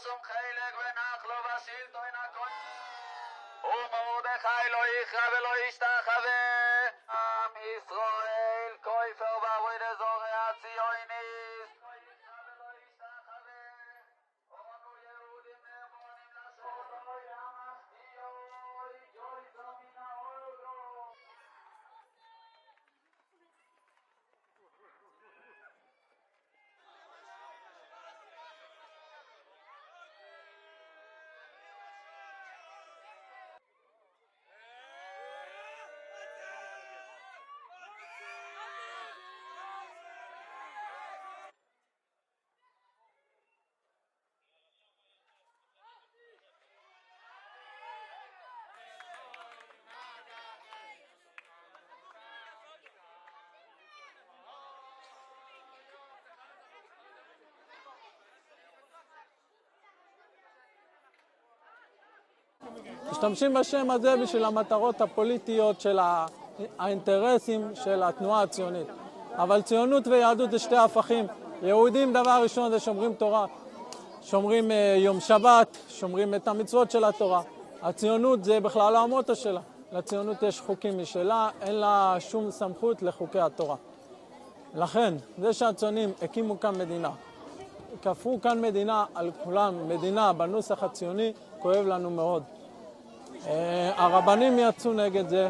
zum Heilig benachlo vasilto in akon. ומרדכי לא יכרע ולא ישתחווה. עם ישראל כופר ועבוד אזורי הציוניסט. לא יכרע ולא ישתחווה. אנו יהודים נאמנים לשורוי המחטיאוי. ג'ויזו מן האולו. משתמשים בשם הזה בשביל המטרות הפוליטיות של האינטרסים של התנועה הציונית. אבל ציונות ויהדות זה שתי הפכים. יהודים דבר ראשון זה שומרים תורה, שומרים יום שבת, שומרים את המצוות של התורה. הציונות זה בכלל לא המוטו שלה. לציונות יש חוקים משלה, אין לה שום סמכות לחוקי התורה. לכן, זה שהציונים הקימו כאן מדינה, כפרו כאן מדינה על כולם, מדינה בנוסח הציוני, כואב לנו מאוד. הרבנים יצאו נגד זה.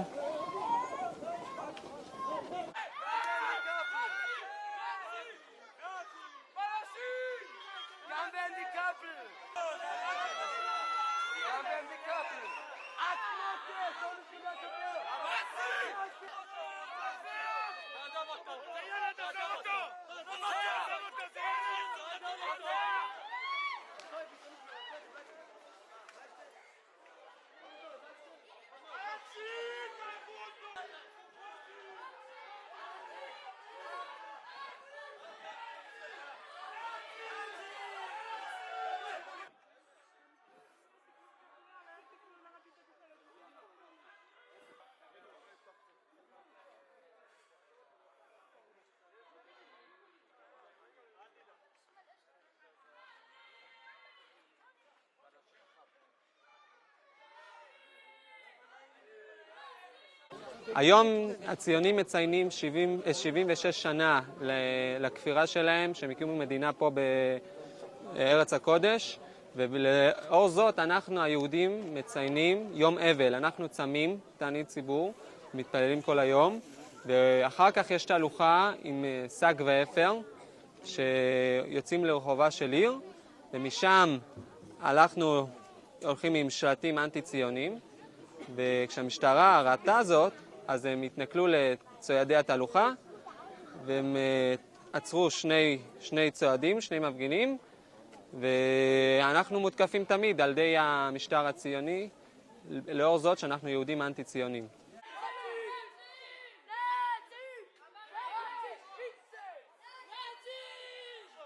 היום הציונים מציינים 76 שנה לכפירה שלהם, שהם הקימו מדינה פה בארץ הקודש, ולאור זאת אנחנו היהודים מציינים יום אבל. אנחנו צמים, תענית ציבור, מתפללים כל היום, ואחר כך יש תהלוכה עם שק ואפר, שיוצאים לרחובה של עיר, ומשם הולכים עם שלטים אנטי-ציונים, וכשהמשטרה ראתה זאת, אז הם התנכלו לצועדי התהלוכה, והם עצרו שני צועדים, שני מפגינים, ואנחנו מותקפים תמיד על ידי המשטר הציוני, לאור זאת שאנחנו יהודים אנטי-ציונים.